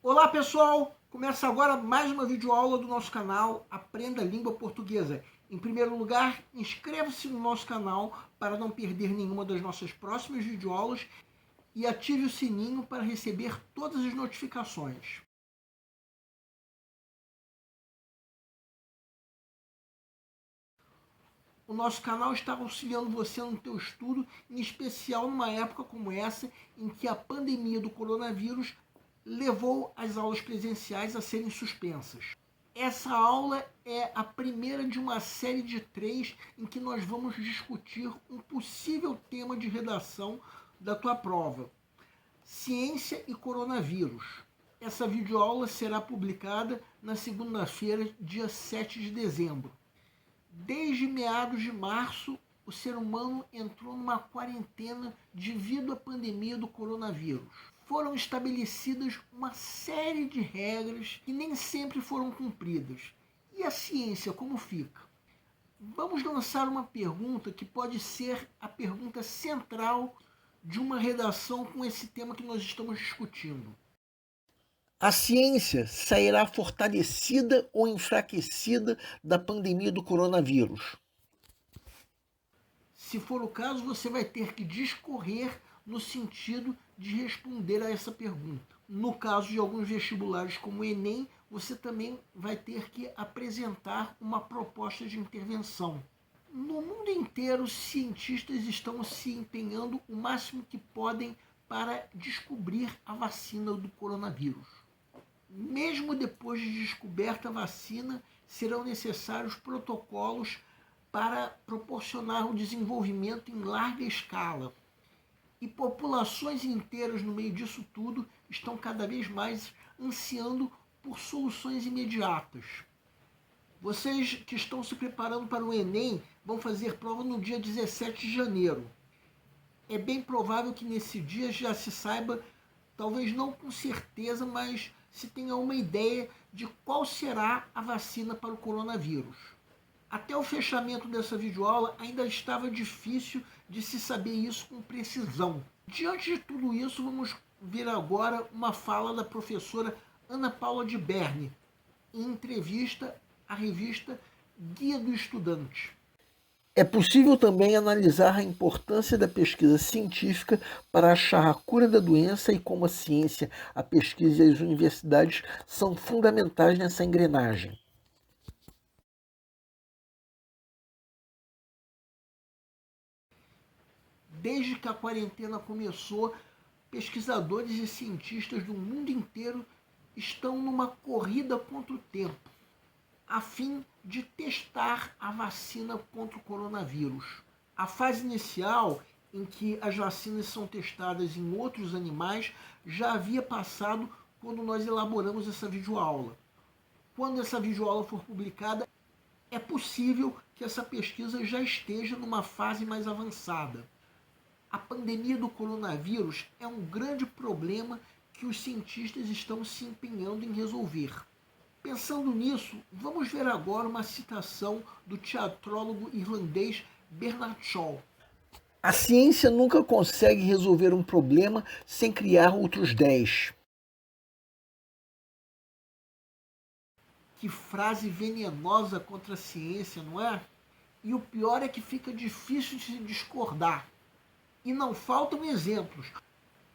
Olá pessoal, começa agora mais uma videoaula do nosso canal Aprenda a Língua Portuguesa. Em primeiro lugar, inscreva-se no nosso canal para não perder nenhuma das nossas próximas videoaulas e ative o sininho para receber todas as notificações. O nosso canal está auxiliando você no teu estudo, em especial numa época como essa, em que a pandemia do coronavírus levou as aulas presenciais a serem suspensas. Essa aula é a primeira de uma série de 3 em que nós vamos discutir um possível tema de redação da tua prova: ciência e coronavírus. Essa videoaula será publicada na segunda-feira, dia 7 de dezembro. Desde meados de março, o ser humano entrou numa quarentena devido à pandemia do coronavírus. Foram estabelecidas uma série de regras que nem sempre foram cumpridas. E a ciência, como fica? Vamos lançar uma pergunta que pode ser a pergunta central de uma redação com esse tema que nós estamos discutindo. A ciência sairá fortalecida ou enfraquecida da pandemia do coronavírus? Se for o caso, você vai ter que discorrer no sentido de responder a essa pergunta. No caso de alguns vestibulares como o Enem, você também vai ter que apresentar uma proposta de intervenção. No mundo inteiro, os cientistas estão se empenhando o máximo que podem para descobrir a vacina do coronavírus. Mesmo depois de descoberta a vacina, serão necessários protocolos para proporcionar o desenvolvimento em larga escala. E populações inteiras no meio disso tudo estão cada vez mais ansiando por soluções imediatas. Vocês que estão se preparando para o Enem vão fazer prova no dia 17 de janeiro. É bem provável que nesse dia já se saiba, talvez não com certeza, mas se tenha uma ideia de qual será a vacina para o coronavírus. Até o fechamento dessa videoaula ainda estava difícil de se saber isso com precisão. Diante de tudo isso, vamos ver agora uma fala da professora Ana Paula de Berni, em entrevista à revista Guia do Estudante. É possível também analisar a importância da pesquisa científica para achar a cura da doença e como a ciência, a pesquisa e as universidades são fundamentais nessa engrenagem. Desde que a quarentena começou, pesquisadores e cientistas do mundo inteiro estão numa corrida contra o tempo, a fim de testar a vacina contra o coronavírus. A fase inicial, em que as vacinas são testadas em outros animais, já havia passado quando nós elaboramos essa videoaula. Quando essa videoaula for publicada, é possível que essa pesquisa já esteja numa fase mais avançada. A pandemia do coronavírus é um grande problema que os cientistas estão se empenhando em resolver. Pensando nisso, vamos ver agora uma citação do teatrólogo irlandês Bernard Shaw. A ciência nunca consegue resolver um problema sem criar outros 10. Que frase venenosa contra a ciência, não é? E o pior é que fica difícil de se discordar. E não faltam exemplos.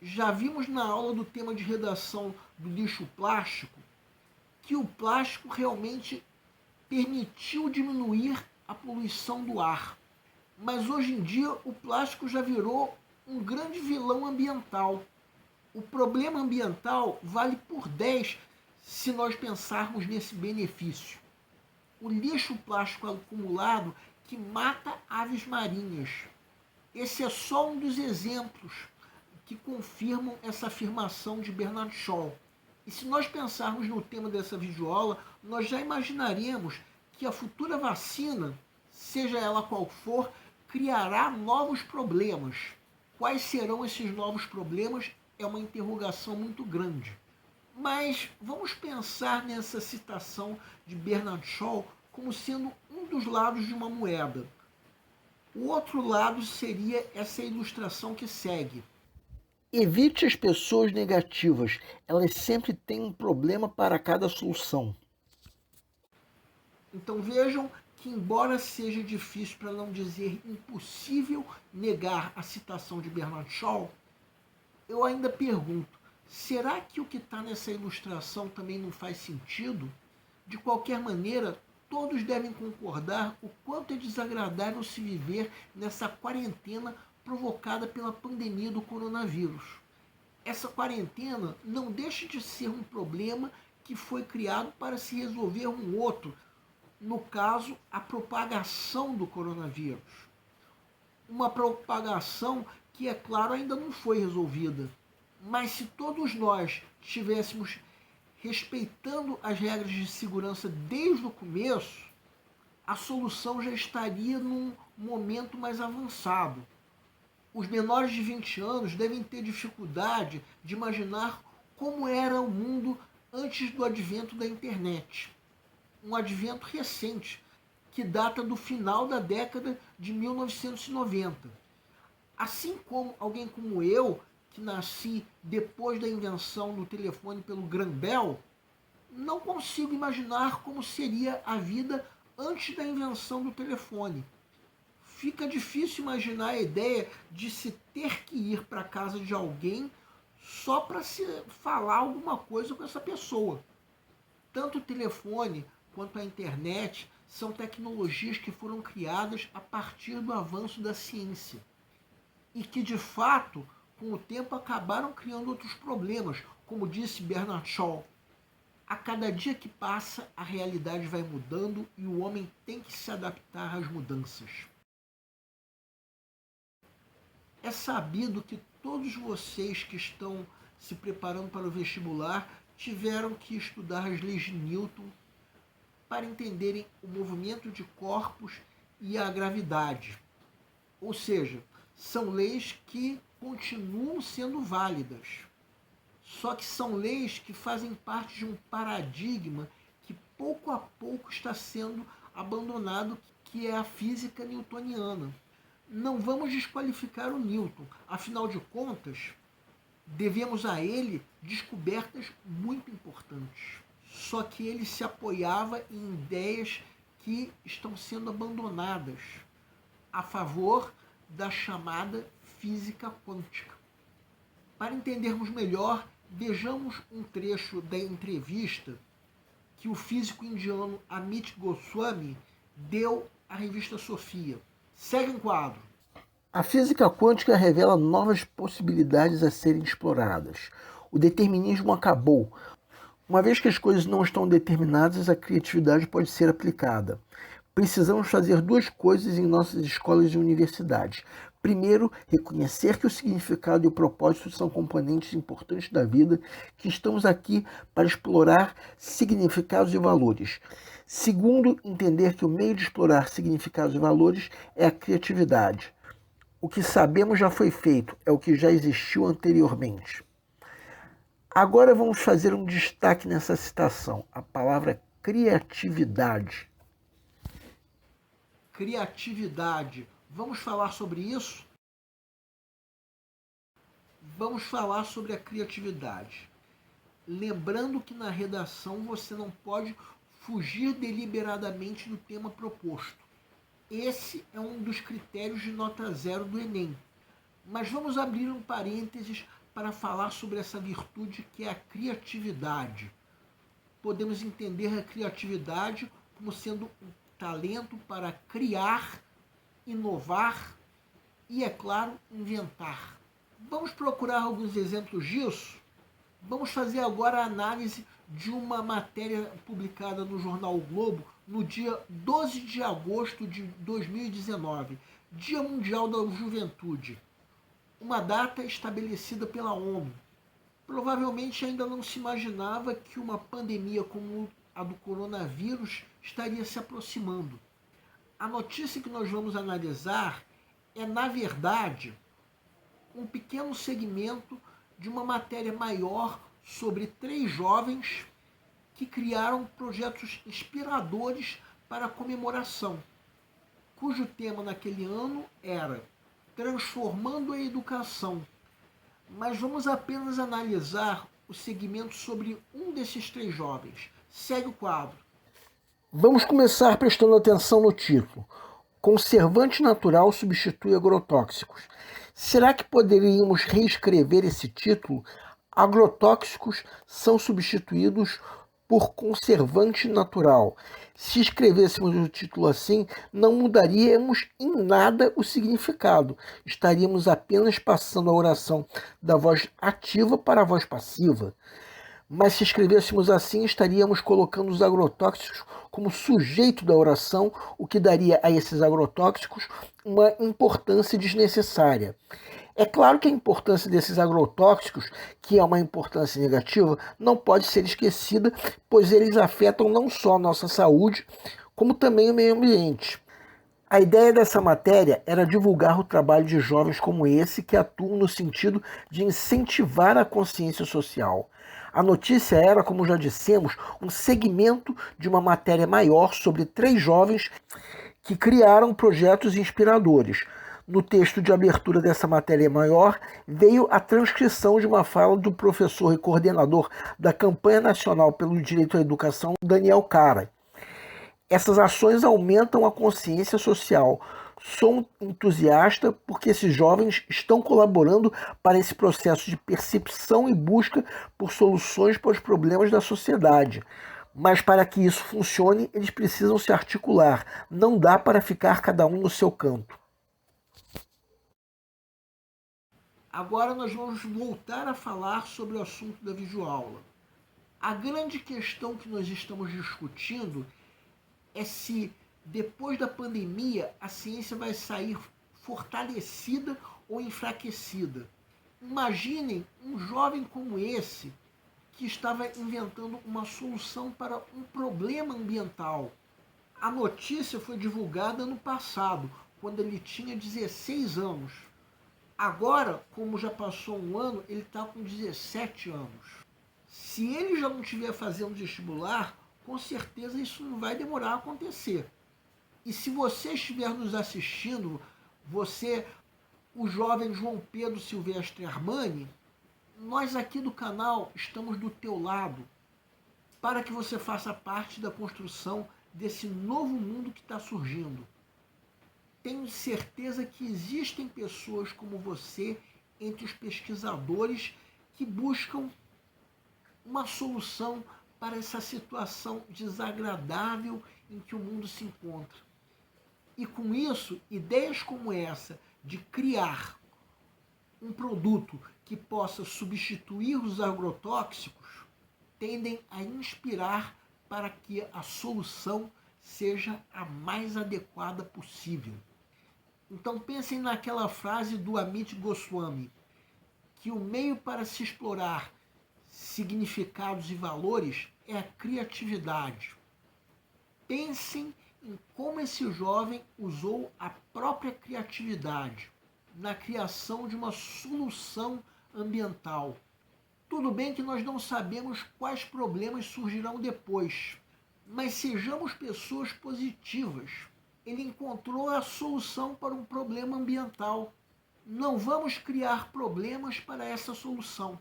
Já vimos na aula do tema de redação do lixo plástico que o plástico realmente permitiu diminuir a poluição do ar. Mas hoje em dia o plástico já virou um grande vilão ambiental. O problema ambiental vale por 10 se nós pensarmos nesse benefício. O lixo plástico acumulado que mata aves marinhas. Esse é só um dos exemplos que confirmam essa afirmação de Bernard Shaw. E se nós pensarmos no tema dessa videoaula, nós já imaginaremos que a futura vacina, seja ela qual for, criará novos problemas. Quais serão esses novos problemas? É uma interrogação muito grande. Mas vamos pensar nessa citação de Bernard Shaw como sendo um dos lados de uma moeda. O outro lado seria essa ilustração que segue. Evite as pessoas negativas, elas sempre têm um problema para cada solução. Então vejam que, embora seja difícil, para não dizer impossível, negar a citação de Bernard Shaw, eu ainda pergunto, será que o que está nessa ilustração também não faz sentido? De qualquer maneira, todos devem concordar o quanto é desagradável se viver nessa quarentena provocada pela pandemia do coronavírus. Essa quarentena não deixa de ser um problema que foi criado para se resolver um outro, no caso, a propagação do coronavírus. Uma propagação que, é claro, ainda não foi resolvida. Mas se todos nós estivéssemos respeitando as regras de segurança desde o começo, a solução já estaria num momento mais avançado. Os menores de 20 anos devem ter dificuldade de imaginar como era o mundo antes do advento da internet. Um advento recente, que data do final da década de 1990. Assim como alguém como eu, que nasci depois da invenção do telefone pelo Graham Bell, não consigo imaginar como seria a vida antes da invenção do telefone. Fica difícil imaginar a ideia de se ter que ir para a casa de alguém só para se falar alguma coisa com essa pessoa. Tanto o telefone quanto a internet são tecnologias que foram criadas a partir do avanço da ciência e que, de fato, com o tempo acabaram criando outros problemas, como disse Bernard Shaw. A cada dia que passa, a realidade vai mudando e o homem tem que se adaptar às mudanças. É sabido que todos vocês que estão se preparando para o vestibular tiveram que estudar as leis de Newton para entenderem o movimento de corpos e a gravidade. Ou seja, são leis que continuam sendo válidas. Só que são leis que fazem parte de um paradigma que pouco a pouco está sendo abandonado, que é a física newtoniana. Não vamos desqualificar o Newton, afinal de contas, devemos a ele descobertas muito importantes. Só que ele se apoiava em ideias que estão sendo abandonadas a favor da chamada física quântica. Para entendermos melhor, vejamos um trecho da entrevista que o físico indiano Amit Goswami deu à revista Sofia. Segue um quadro. A física quântica revela novas possibilidades a serem exploradas. O determinismo acabou. Uma vez que as coisas não estão determinadas, a criatividade pode ser aplicada. Precisamos fazer duas coisas em nossas escolas e universidades. Primeiro, reconhecer que o significado e o propósito são componentes importantes da vida, que estamos aqui para explorar significados e valores. Segundo, entender que o meio de explorar significados e valores é a criatividade. O que sabemos já foi feito, é o que já existiu anteriormente. Agora vamos fazer um destaque nessa citação, a palavra criatividade. Criatividade. Vamos falar sobre isso? Vamos falar sobre a criatividade. Lembrando que na redação você não pode fugir deliberadamente do tema proposto. Esse é um dos critérios de nota 0 do Enem. Mas vamos abrir um parênteses para falar sobre essa virtude que é a criatividade. Podemos entender a criatividade como sendo um talento para criar, inovar e, é claro, inventar. Vamos procurar alguns exemplos disso? Vamos fazer agora a análise de uma matéria publicada no jornal o Globo no dia 12 de agosto de 2019, Dia Mundial da Juventude, uma data estabelecida pela ONU. Provavelmente ainda não se imaginava que uma pandemia como a do coronavírus estaria se aproximando. A notícia que nós vamos analisar é, na verdade, um pequeno segmento de uma matéria maior sobre 3 jovens que criaram projetos inspiradores para a comemoração, cujo tema naquele ano era Transformando a Educação. Mas vamos apenas analisar o segmento sobre um desses 3 jovens. Segue o quadro. Vamos começar prestando atenção no título. Conservante natural substitui agrotóxicos. Será que poderíamos reescrever esse título? Agrotóxicos são substituídos por conservante natural. Se escrevêssemos o título assim, não mudaríamos em nada o significado. Estaríamos apenas passando a oração da voz ativa para a voz passiva. Mas se escrevêssemos assim, estaríamos colocando os agrotóxicos como sujeito da oração, o que daria a esses agrotóxicos uma importância desnecessária. É claro que a importância desses agrotóxicos, que é uma importância negativa, não pode ser esquecida, pois eles afetam não só a nossa saúde, como também o meio ambiente. A ideia dessa matéria era divulgar o trabalho de jovens como esse que atuam no sentido de incentivar a consciência social. A notícia era, como já dissemos, um segmento de uma matéria maior sobre 3 jovens que criaram projetos inspiradores. No texto de abertura dessa matéria maior, veio a transcrição de uma fala do professor e coordenador da Campanha Nacional pelo Direito à Educação, Daniel Cara. Essas ações aumentam a consciência social. Sou entusiasta porque esses jovens estão colaborando para esse processo de percepção e busca por soluções para os problemas da sociedade. Mas para que isso funcione, eles precisam se articular. Não dá para ficar cada um no seu canto. Agora nós vamos voltar a falar sobre o assunto da videoaula. A grande questão que nós estamos discutindo é se depois da pandemia a ciência vai sair fortalecida ou enfraquecida. Imaginem um jovem como esse que estava inventando uma solução para um problema ambiental. A notícia foi divulgada ano passado, quando ele tinha 16 anos. Agora, como já passou um ano, ele está com 17 anos. Se ele já não estiver fazendo vestibular, com certeza isso não vai demorar a acontecer. E se você estiver nos assistindo, você, o jovem João Pedro Silvestre Armani, nós aqui do canal estamos do teu lado para que você faça parte da construção desse novo mundo que está surgindo. Tenho certeza que existem pessoas como você entre os pesquisadores que buscam uma solução para essa situação desagradável em que o mundo se encontra. E com isso, ideias como essa de criar um produto que possa substituir os agrotóxicos tendem a inspirar para que a solução seja a mais adequada possível. Então pensem naquela frase do Amit Goswami, que o meio para se explorar significados e valores é a criatividade. Pensem em como esse jovem usou a própria criatividade na criação de uma solução ambiental. Tudo bem que nós não sabemos quais problemas surgirão depois, mas sejamos pessoas positivas. Ele encontrou a solução para um problema ambiental. Não vamos criar problemas para essa solução.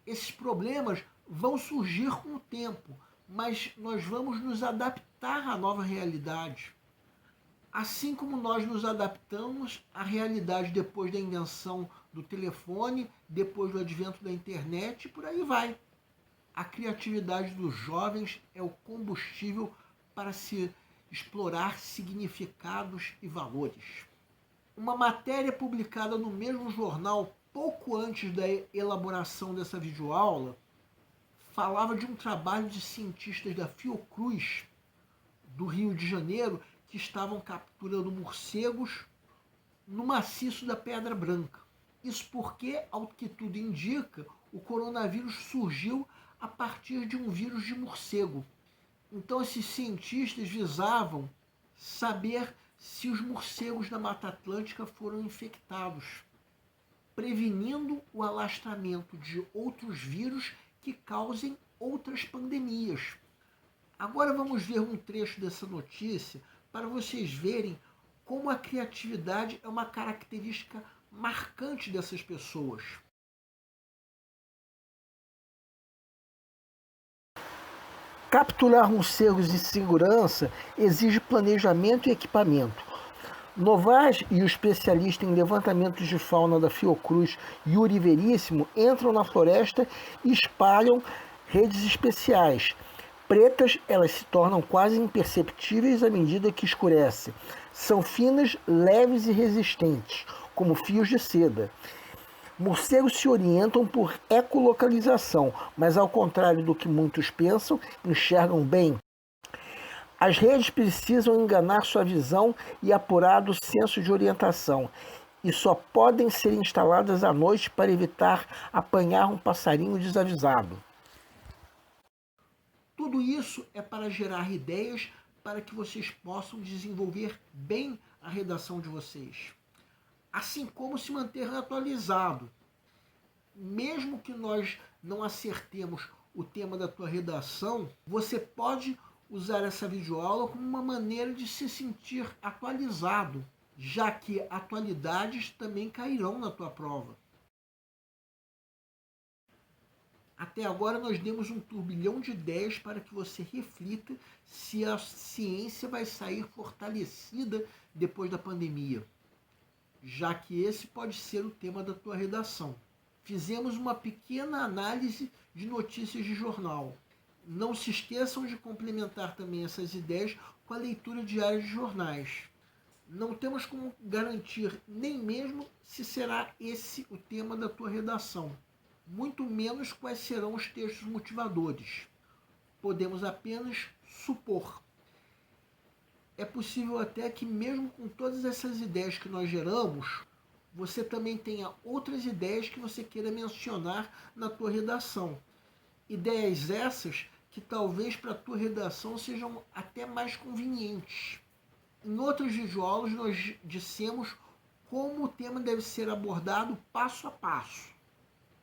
Esses problemas vão surgir com o tempo, mas nós vamos nos adaptar à nova realidade. Assim como nós nos adaptamos à realidade depois da invenção do telefone, depois do advento da internet e por aí vai. A criatividade dos jovens é o combustível para se explorar significados e valores. Uma matéria publicada no mesmo jornal pouco antes da elaboração dessa videoaula falava de um trabalho de cientistas da Fiocruz, do Rio de Janeiro, que estavam capturando morcegos no maciço da Pedra Branca. Isso porque, ao que tudo indica, o coronavírus surgiu a partir de um vírus de morcego. Então esses cientistas visavam saber se os morcegos da Mata Atlântica foram infectados, prevenindo o alastramento de outros vírus que causem outras pandemias. Agora vamos ver um trecho dessa notícia para vocês verem como a criatividade é uma característica marcante dessas pessoas. Capturar morcegos em segurança exige planejamento e equipamento. Novaes e o especialista em levantamentos de fauna da Fiocruz, Yuri Veríssimo, entram na floresta e espalham redes especiais. Pretas, elas se tornam quase imperceptíveis à medida que escurece. São finas, leves e resistentes, como fios de seda. Morcegos se orientam por ecolocalização, mas ao contrário do que muitos pensam, enxergam bem. As redes precisam enganar sua visão e apurar o senso de orientação, e só podem ser instaladas à noite para evitar apanhar um passarinho desavisado. Tudo isso é para gerar ideias para que vocês possam desenvolver bem a redação de vocês. Assim como se manter atualizado. Mesmo que nós não acertemos o tema da tua redação, você pode usar essa videoaula como uma maneira de se sentir atualizado, já que atualidades também cairão na tua prova. Até agora nós demos um turbilhão de ideias para que você reflita se a ciência vai sair fortalecida depois da pandemia, já que esse pode ser o tema da tua redação. Fizemos uma pequena análise de notícias de jornal. Não se esqueçam de complementar também essas ideias com a leitura diária de jornais. Não temos como garantir nem mesmo se será esse o tema da tua redação, muito menos quais serão os textos motivadores. Podemos apenas supor. É possível até que mesmo com todas essas ideias que nós geramos, você também tenha outras ideias que você queira mencionar na tua redação. Ideias essas que talvez para a tua redação sejam até mais convenientes. Em outros videoaulas nós dissemos como o tema deve ser abordado passo a passo.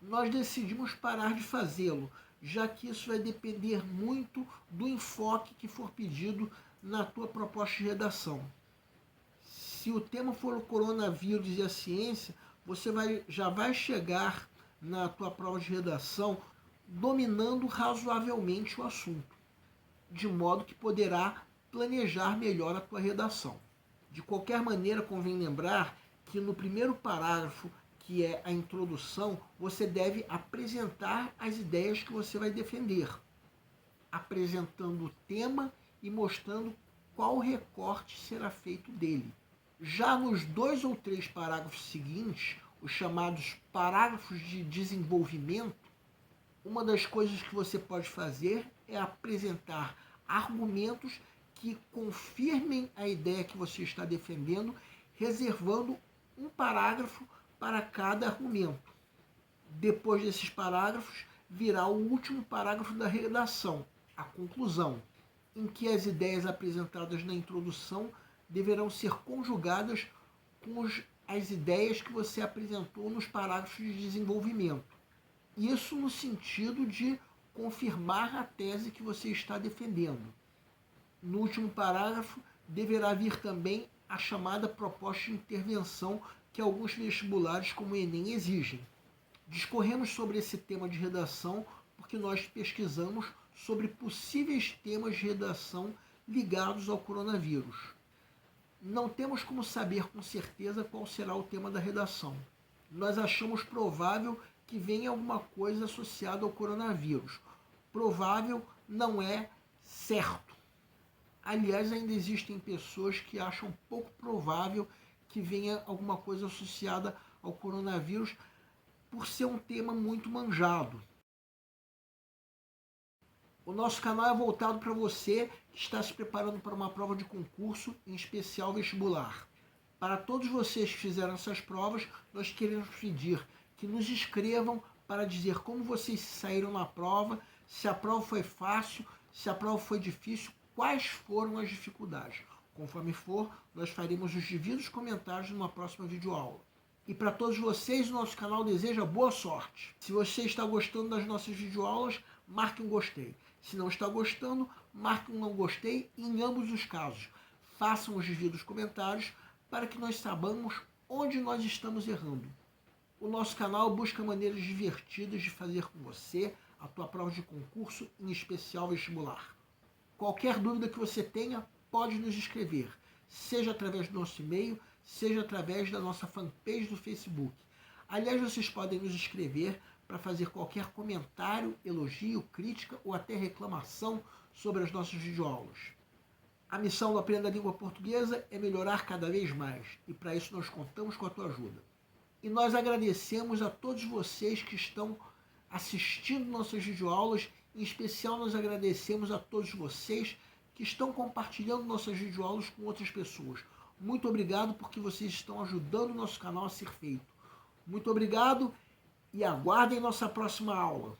Nós decidimos parar de fazê-lo, já que isso vai depender muito do enfoque que for pedido na tua proposta de redação. Se o tema for o coronavírus e a ciência, você já vai chegar na tua prova de redação dominando razoavelmente o assunto, de modo que poderá planejar melhor a tua redação. De qualquer maneira, convém lembrar que no primeiro parágrafo, que é a introdução, você deve apresentar as ideias que você vai defender, apresentando o tema e mostrando qual recorte será feito dele. Já nos 2 ou 3 parágrafos seguintes, os chamados parágrafos de desenvolvimento, uma das coisas que você pode fazer é apresentar argumentos que confirmem a ideia que você está defendendo, reservando um parágrafo para cada argumento. Depois desses parágrafos, virá o último parágrafo da redação, a conclusão, em que as ideias apresentadas na introdução deverão ser conjugadas com as ideias que você apresentou nos parágrafos de desenvolvimento. Isso no sentido de confirmar a tese que você está defendendo. No último parágrafo, deverá vir também a chamada proposta de intervenção que alguns vestibulares, como o Enem, exigem. Discorremos sobre esse tema de redação porque nós pesquisamos sobre possíveis temas de redação ligados ao coronavírus. Não temos como saber com certeza qual será o tema da redação. Nós achamos provável que venha alguma coisa associada ao coronavírus. Provável não é certo. Aliás, ainda existem pessoas que acham pouco provável que venha alguma coisa associada ao coronavírus por ser um tema muito manjado. O nosso canal é voltado para você que está se preparando para uma prova de concurso, em especial vestibular. Para todos vocês que fizeram essas provas, nós queremos pedir que nos escrevam para dizer como vocês saíram na prova, se a prova foi fácil, se a prova foi difícil, quais foram as dificuldades. Conforme for, nós faremos os devidos comentários numa próxima videoaula. E para todos vocês, o nosso canal deseja boa sorte. Se você está gostando das nossas videoaulas, marque um gostei. Se não está gostando, marque um não gostei e em ambos os casos. Façam os devidos comentários para que nós saibamos onde nós estamos errando. O nosso canal busca maneiras divertidas de fazer com você a tua prova de concurso, em especial vestibular. qualquer dúvida que você tenha, pode nos escrever, seja através do nosso e-mail, seja através da nossa fanpage do Facebook. Aliás, vocês podem nos escrever para fazer qualquer comentário, elogio, crítica ou até reclamação sobre as nossas videoaulas. A missão do Aprenda a Língua Portuguesa é melhorar cada vez mais, e para isso nós contamos com a tua ajuda. E nós agradecemos a todos vocês que estão assistindo nossas videoaulas, em especial nós agradecemos a todos vocês que estão compartilhando nossas videoaulas com outras pessoas. Muito obrigado porque vocês estão ajudando o nosso canal a ser feito. Muito obrigado e aguardem nossa próxima aula.